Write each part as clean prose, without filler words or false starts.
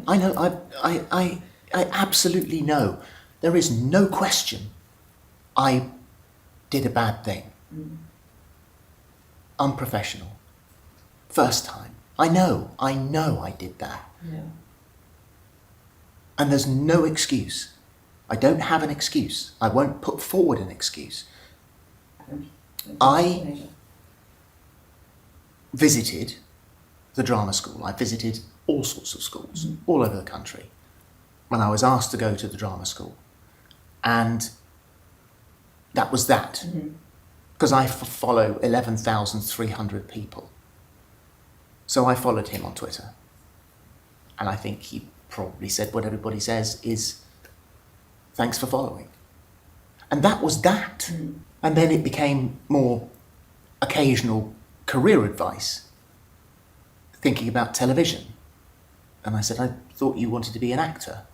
I know. I absolutely know. There is no question. I did a bad thing. Unprofessional. First time. I know I did that. Yeah. And there's no excuse. I don't have an excuse. I won't put forward an excuse. I visited the drama school. I visited all sorts of schools, all over the country, when I was asked to go to the drama school. And that was that. Because I follow 11,300 people. So I followed him on Twitter. And I think he probably said what everybody says is, thanks for following. And that was that. And then it became more occasional career advice, thinking about television. And I said, I thought you wanted to be an actor.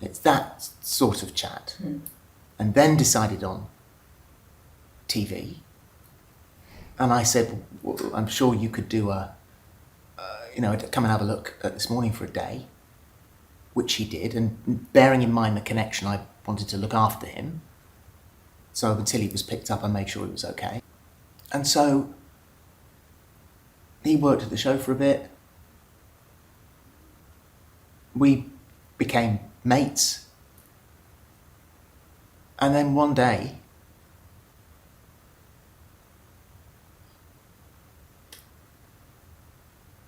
It's that sort of chat. And then decided on TV. And I said, well, I'm sure you could do come and have a look at This Morning for a day, which he did. And bearing in mind the connection, I wanted to look after him. So until he was picked up, I made sure he was okay. And so he worked at the show for a bit. We became mates. And then one day,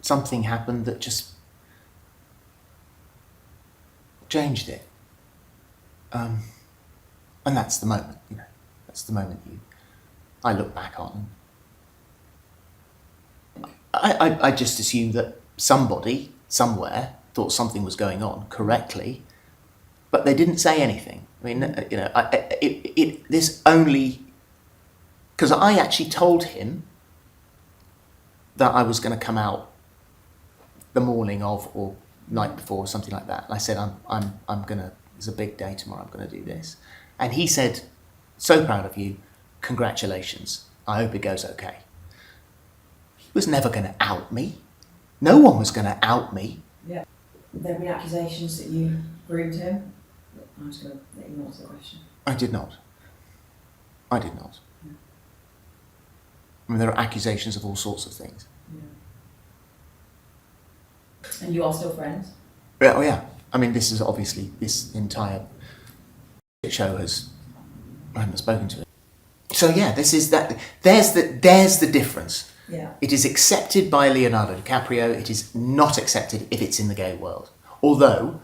something happened that just changed it. And that's the moment, that's the moment I look back on. I just assumed that somebody, somewhere, thought something was going on correctly, but they didn't say anything. I mean, this only, because I actually told him that I was going to come out the morning of or night before or something like that. And I said, I'm gonna, it's a big day tomorrow, I'm gonna do this. And he said, so proud of you, congratulations, I hope it goes okay. He was never gonna out me. No one was gonna out me. Yeah. There have been accusations that you groomed him. I'm just gonna let you answer the question. I did not. I did not. Yeah. I mean, there are accusations of all sorts of things. Yeah. And you are still friends? Yeah, oh yeah. I mean, this is obviously, this entire show I haven't spoken to him. So yeah, this is that. There's the difference. Yeah. It is accepted by Leonardo DiCaprio. It is not accepted if it's in the gay world. Although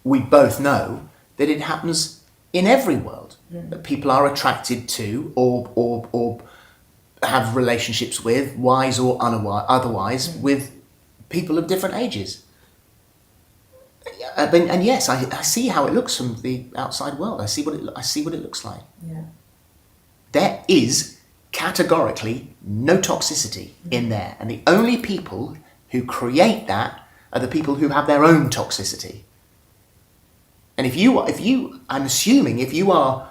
we both know that it happens in every world. That people are attracted to or have relationships with, wise or otherwise, with people of different ages. And yes, I see how it looks from the outside world. I see what it looks like. Yeah. There is categorically no toxicity in there, and the only people who create that are the people who have their own toxicity. And if you, I'm assuming if you are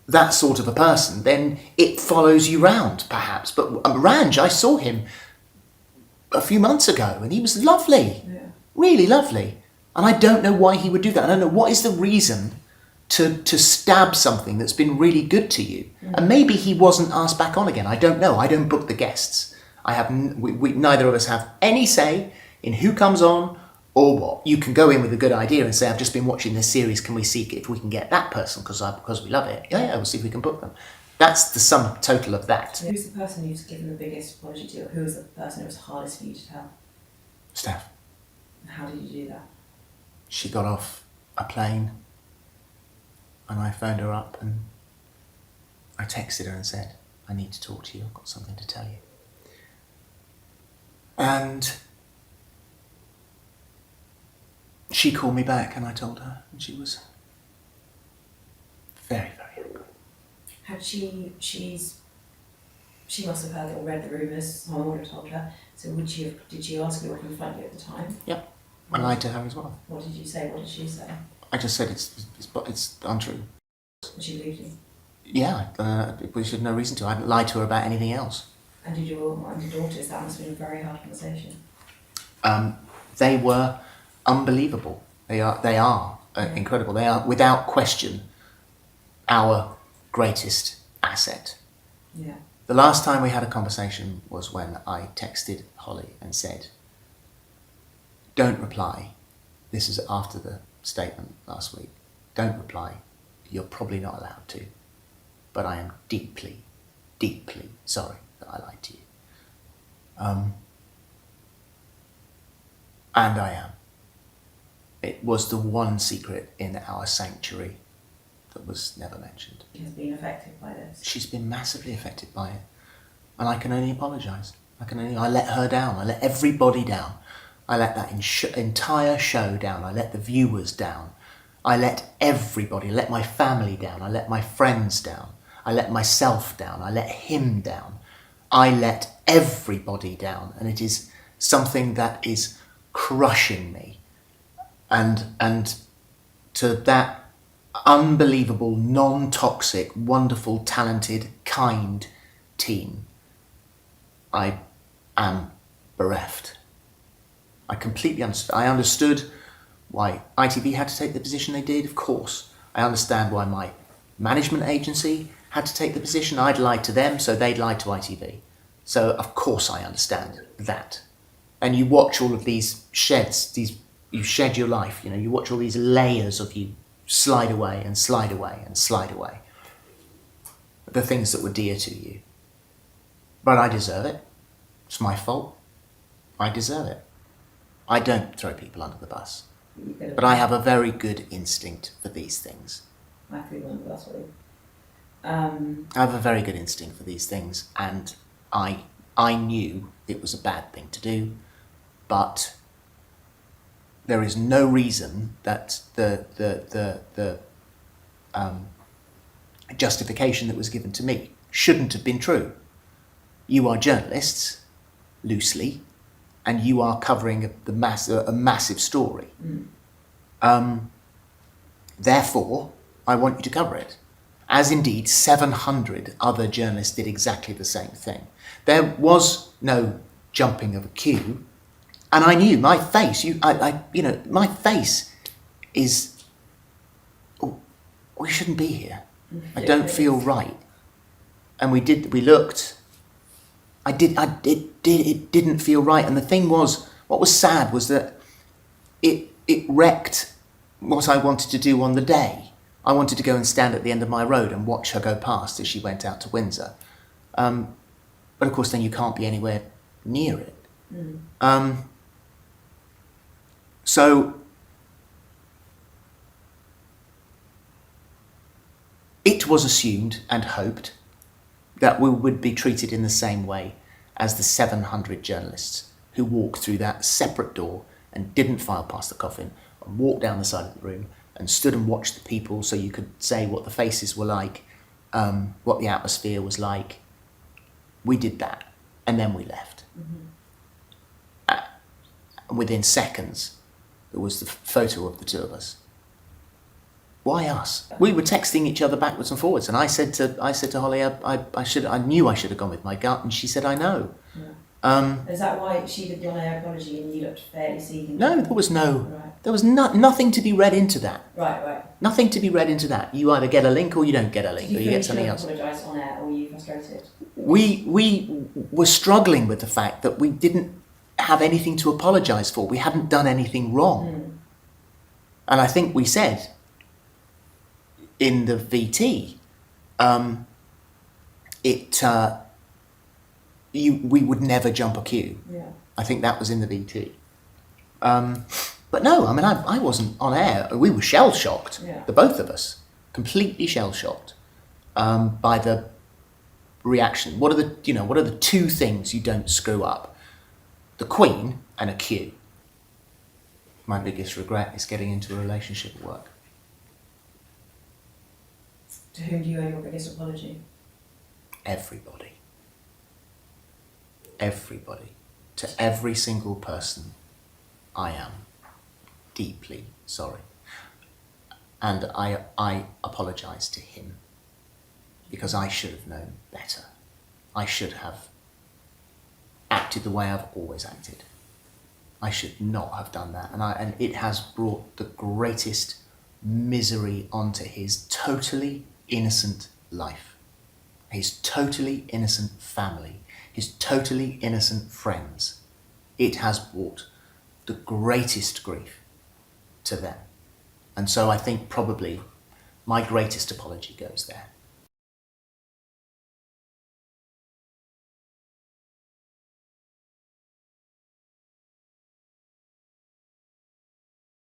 that sort of a person, then it follows you round, perhaps. But Ranj, I saw him a few months ago, and he was lovely, really lovely. And I don't know why he would do that. I don't know what is the reason to stab something that's been really good to you. And maybe he wasn't asked back on again. I don't know. I don't book the guests. I have we neither of us have any say in who comes on or what. You can go in with a good idea and say, I've just been watching this series. Can we see if we can get that person because we love it? Yeah, we'll see if we can book them. That's the sum total of that. Who's the person you've given the biggest apology to? Who was the person it was hardest for you to tell? Steph. And how did you do that? She got off a plane and I phoned her up and I texted her and said, I need to talk to you, I've got something to tell you. And she called me back and I told her, and she was very, very angry. Had she must have heard or read the rumours, someone would have told her, so did she ask you or confront you at the time? Yep, I lied to her as well. What did you say, what did she say? I just said it's untrue. And she believed you? Yeah, we should have no reason to. I hadn't lied to her about anything else. And did your daughters, that must have been a very hard conversation. They were unbelievable. They are incredible. They are, without question, our greatest asset. Yeah. The last time we had a conversation was when I texted Holly and said, don't reply. This is after the statement last week. Don't reply. You're probably not allowed to. But I am deeply, deeply sorry that I lied to you. And I am. It was the one secret in our sanctuary that was never mentioned. She has been affected by this. She's been massively affected by it. And I can only apologise. I let her down. I let everybody down. I let that entire show down. I let the viewers down. I let everybody, I let my family down. I let my friends down. I let myself down. I let him down. I let everybody down. And it is something that is crushing me. And to that unbelievable, non-toxic, wonderful, talented, kind team, I am bereft. I completely understood. I understood why ITV had to take the position they did, of course. I understand why my management agency had to take the position. I'd lied to them, so they'd lied to ITV. So, of course, I understand that. And you watch all of these sheds, you shed your life, you watch all these layers of you slide away and slide away and slide away. The things that were dear to you. But I deserve it. It's my fault. I deserve it. I don't throw people under the bus. But I have a very good instinct for these things. I threw you under the bus, really. I have a very good instinct for these things, and I knew it was a bad thing to do, but there is no reason that the justification that was given to me shouldn't have been true. You are journalists, loosely, and you are covering a massive story. Therefore, I want you to cover it. As indeed 700 other journalists did exactly the same thing. There was no jumping of a queue, and I knew my face. My face is. Oh, we shouldn't be here. I don't feel right. And we looked. It didn't feel right. And the thing was, what was sad was that it wrecked what I wanted to do on the day. I wanted to go and stand at the end of my road and watch her go past as she went out to Windsor. But of course then you can't be anywhere near it. So it was assumed and hoped that we would be treated in the same way as the 700 journalists who walked through that separate door and didn't file past the coffin and walked down the side of the room and stood and watched the people so you could say what the faces were like, what the atmosphere was like. We did that, and then we left. And within seconds, there was the photo of the two of us. Why us? We were texting each other backwards and forwards, and I said to Holly, I knew I should have gone with my gut, and she said, I know. Yeah. Is that why she did the on-air apology and you looked fairly seething? No, there was nothing to be read into that. Right. Nothing to be read into that. You either get a link or you don't get a link, Did or you you get something else. apologise on air, or were you frustrated? We were struggling with the fact that we didn't have anything to apologise for. We hadn't done anything wrong. And I think we said in the VT, we would never jump a queue. Yeah. I think that was in the VT. But no, I mean, I wasn't on air. We were shell-shocked, the both of us, completely shell-shocked by the reaction. What are the two things you don't screw up? The Queen and a queue. My biggest regret is getting into a relationship at work. To whom do you owe your biggest apology? Everybody. To every single person, I am deeply sorry. And I apologise to him because I should have known better. I should have acted the way I've always acted. I should not have done that. And it has brought the greatest misery onto his totally innocent life, his totally innocent family, his totally innocent friends. It has brought the greatest grief to them. And so I think probably my greatest apology goes there.